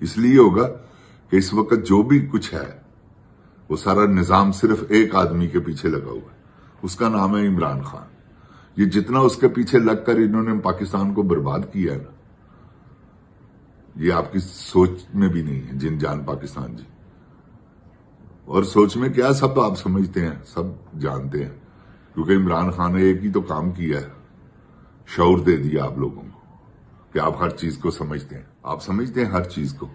اس لیے ہوگا کہ اس وقت جو بھی کچھ ہے وہ سارا نظام صرف ایک آدمی کے پیچھے لگا ہوا ہے، اس کا نام ہے عمران خان۔ یہ جتنا اس کے پیچھے لگ کر انہوں نے پاکستان کو برباد کیا ہے نا، یہ آپ کی سوچ میں بھی نہیں ہے جن جان پاکستان جی۔ اور سوچ میں کیا، سب آپ سمجھتے ہیں، سب جانتے ہیں، کیونکہ عمران خان نے ایک ہی تو کام کیا ہے، شعور دے دیا آپ لوگوں کو کہ آپ ہر چیز کو سمجھتے ہیں، آپ سمجھتے ہیں ہر چیز کو۔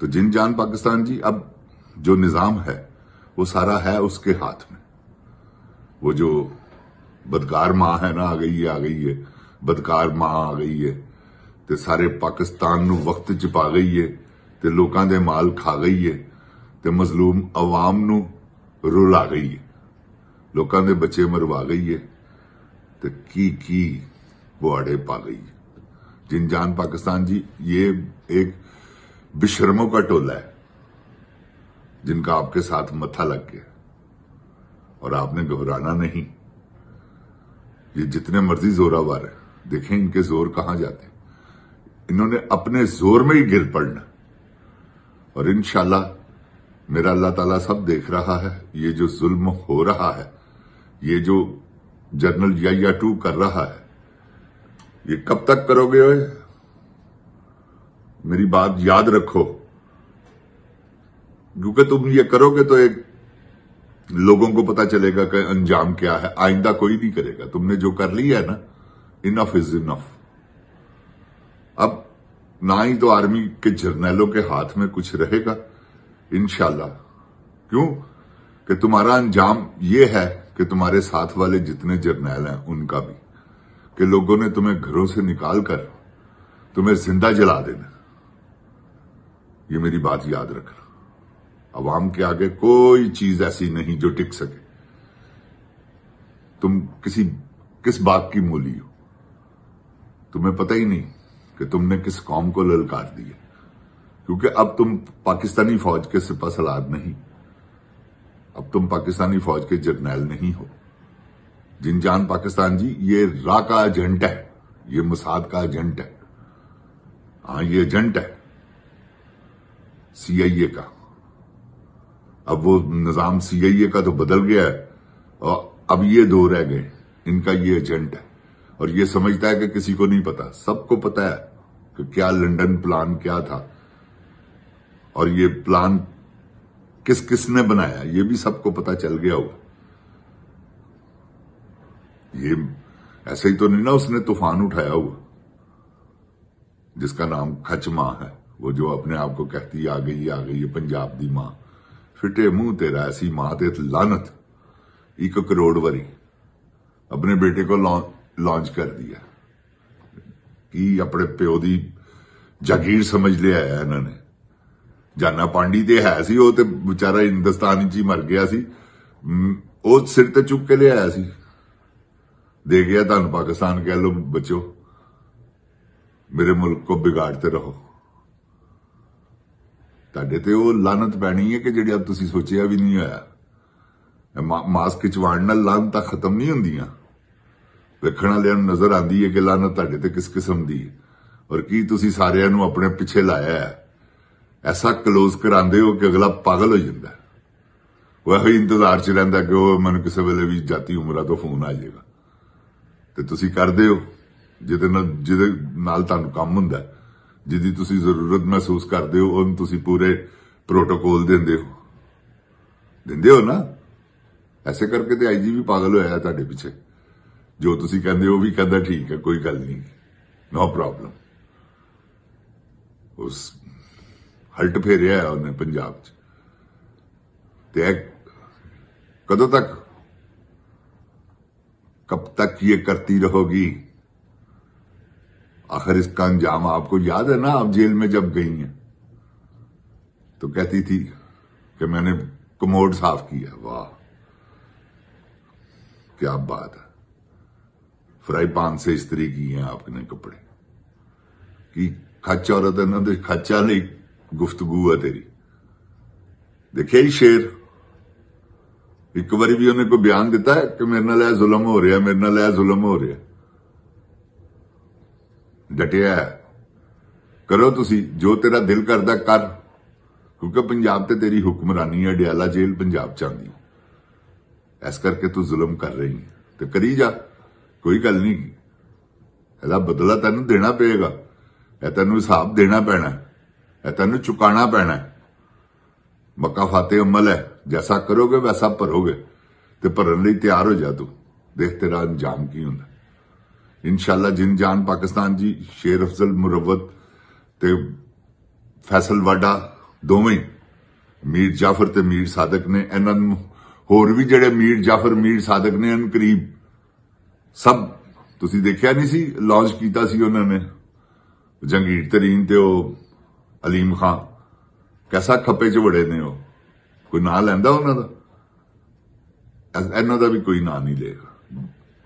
تو جن جان پاکستان جی، اب جو نظام ہے وہ سارا ہے اس کے ہاتھ میں۔ وہ جو بدکار ماں ہے نا، آ گئی ہے بدکار ماں آ گئی ہے تے سارے پاکستان نو وقت چ پا گئی ہے تے لوکاں دے مال کھا گئی ہے تے مظلوم عوام نو رلا گئی ہے، لوکاں دے بچے مروا گئی ہے تے کی بواڑے پا گئی ہے۔ جن جان پاکستان جی، یہ ایک بشرموں کا ٹولہ ہے جن کا آپ کے ساتھ متھا لگ گیا، اور آپ نے گھبرانا نہیں۔ یہ جتنے مرضی زوراور ہیں، دیکھیں ان کے زور کہاں جاتے ہیں، انہوں نے اپنے زور میں ہی گر پڑنا، اور انشاءاللہ میرا اللہ تعالیٰ سب دیکھ رہا ہے۔ یہ جو ظلم ہو رہا ہے، یہ جو جنرل یا 2 کر رہا ہے، یہ کب تک کرو گے؟ میری بات یاد رکھو، کیونکہ تم یہ کرو گے تو ایک لوگوں کو پتا چلے گا کہ انجام کیا ہے۔ آئندہ کوئی نہیں کرے گا، تم نے جو کر لیا ہے نا، انف از انف۔ اب نہ ہی تو آرمی کے جرنیلوں کے ہاتھ میں کچھ رہے گا انشاءاللہ۔ کیوں کہ تمہارا انجام یہ ہے کہ تمہارے ساتھ والے جتنے جرنیل ہیں ان کا بھی، کہ لوگوں نے تمہیں گھروں سے نکال کر تمہیں زندہ جلا دینا۔ یہ میری بات یاد رکھنا، عوام کے آگے کوئی چیز ایسی نہیں جو ٹک سکے۔ تم کس بات کی مولی ہو، تمہیں پتہ ہی نہیں کہ تم نے کس قوم کو للکار دیا، کیونکہ اب تم پاکستانی فوج کے سپہ سالار نہیں، اب تم پاکستانی فوج کے جرنیل نہیں ہو۔ جن جان پاکستان جی، یہ را کا ایجنٹ ہے، یہ موساد کا ایجنٹ ہے، ہاں یہ ایجنٹ ہے CIA کا۔ اب وہ نظام CIA کا تو بدل گیا ہے، اور اب یہ 2 رہ گئے، ان کا یہ ایجنٹ ہے، اور یہ سمجھتا ہے کہ کسی کو نہیں پتا۔ سب کو پتا ہے کہ کیا لنڈن پلان کیا تھا، اور یہ پلان کس نے بنایا، یہ بھی سب کو پتا چل گیا ہوگا۔ یہ ایسے ہی تو نہیں نا اس نے طوفان اٹھایا ہوا جس کا نام کھچ ماں ہے، وہ جو اپنے آپ کو کہتی آ گئی پنجاب دی ماں۔ فٹے منہ تیرا، ایسی ماں تے لعنت، 1 کروڑ وری اپنے بیٹے کو لانچ کر دیا کہ اپنے پیو دی جاگیر سمجھ لیا ہے انہوں نے۔ جانا پانڈی تے ہے سی، وہ تے بیچارہ ہندوستان چ مر گیا سی، وہ سر تے چک کے لے آیا سی، دے گیا تہن پاکستان، کہہ لو بچو میرے ملک کو بگاڑتے رہو۔ تڈے تے وہ لعنت پینی ہے کہ جڑی اب تسی سوچیا بھی نہیں ہویا۔ ماسک چوان نال لعنتاں ختم نہیں ہوندیاں، ویکھن والے نظر آندی ہے کہ لعنت تڈے تے کس قسم دی ہے، اور کی تسی سارے نو اپنے پیچھے لایا ہے، ایسا کلوز کراندے ہو کہ اگلا پاگل ہو جاندا ہے، وہی انتظار چ رہندا کہ وہ من کسے ویلے بھی جاتی عمرہ تو فون آ جائے گا، تے تسی کردے ہو جہدے نال تانوں کم ہوندا ہے، جدی تسی ضرورت محسوس کردے ہو، ان تسی پورے پروٹوکول دیندے ہو نا۔ ایسے کر کے تے IG بھی پاگل ہویا ہے تہاڈے پیچھے، جو تسی کہندے ہو بھی کہندا ٹھیک ہے، کوئی گل نہیں، نو پرابلم۔ اس ہلٹ پھیریا ہے انہیں پنجاب چ، تے کدوں تک، کب تک یہ کرتی رہو گی؟ آخر اس کا انجام آپ کو یاد ہے نا، آپ جیل میں جب گئی ہیں تو کہتی تھی کہ میں نے کموڈ صاف کیا۔ واہ کیا بات ہے، فرائی پان سے استری کی ہیں آپ نے کپڑے کی، کھچ عورت ہے نا، کھچا نہیں گفتگو ہے تیری۔ دیکھے ہی شیر، ایک باری بھی انہیں کوئی بیان دیتا ہے کہ میرے نال ظلم ہو رہا ہے، میرے نال ظلم ہو رہا ہے؟ ڈٹیا ہے، ਕਰੋ ਤੁਸੀਂ ਜੋ ਤੇਰਾ ਦਿਲ ਕਰਦਾ ਕਰ, ਕਿਉਂਕਿ ਪੰਜਾਬ ਤੇ ਤੇਰੀ ਹੁਕਮਰਾਨੀ ਹੈ, ਡਿਆਲਾ ਜੇਲ੍ਹ ਪੰਜਾਬ ਚ ਆਂਦੀ, ਇਸ ਕਰਕੇ ਤੂੰ ਜ਼ੁਲਮ ਕਰ ਰਹੀ ਹੈ ਤੇ ਕਰੀ ਜਾ, ਕੋਈ ਗੱਲ ਨਹੀਂ। ਇਹਦਾ ਬਦਲਾ ਤੈਨੂੰ ਦੇਣਾ ਪਏਗਾ, ਇਹ ਤੈਨੂੰ ਹਿਸਾਬ ਦੇਣਾ ਪੈਣਾ, ਇਹ ਤੈਨੂੰ ਚੁਕਾਣਾ ਪੈਣਾ। ਮੱਕਾ ਫਾਤੇ ਅਮਲ ਹੈ, ਜੈਸਾ ਕਰੋਗੇ ਵੈਸਾ ਭਰੋਗੇ, ਤੇ ਭਰਨ ਲਈ ਤਿਆਰ ਹੋ ਜਾ ਤੂੰ, ਦੇਖ ਤੇਰਾ ਅੰਜਾਮ ਕੀ ਹੁੰਦਾ। ਇਨਸ਼ਾਅੱਲਾ ਜਿੰਦ ਜਾਨ ਪਾਕਿਸਤਾਨ ਜੀ, ਸ਼ੇਰ ਅਫਜ਼ਲ ਮੁਰਵਤ ਤੇ ਫੈਸਲ ਵਾਡਾ ਦੋਵੇਂ ਮੀਰ ਜਾਫਰ ਤੇ ਮੀਰ ਸਾਦਕ ਨੇ, ਇਹਨਾਂ ਨੂੰ ਹੋਰ ਵੀ ਜਿਹੜੇ ਮੀਰ ਜਾਫਰ ਮੀਰ ਸਾਦਕ ਨੇ ਅਨ ਕਰੀਬ ਸਭ, ਤੁਸੀਂ ਦੇਖਿਆ ਨਹੀਂ ਸੀ ਲਾਂਚ ਕੀਤਾ ਸੀ ਉਹਨਾਂ ਨੇ, ਜੰਗੀਰ ਤਰੀਨ ਤੇ ਉਹ ਅਲੀਮ ਖਾਨ, ਕੈਸਾ ਖੱਪੇ ਚ ਵੜੇ ਨੇ ਉਹ, ਕੋਈ ਨਾਂ ਲੈਂਦਾ ਉਹਨਾਂ ਦਾ? ਇਹਨਾਂ ਦਾ ਵੀ ਕੋਈ ਨਾਂ ਨਹੀਂ ਲਏਗਾ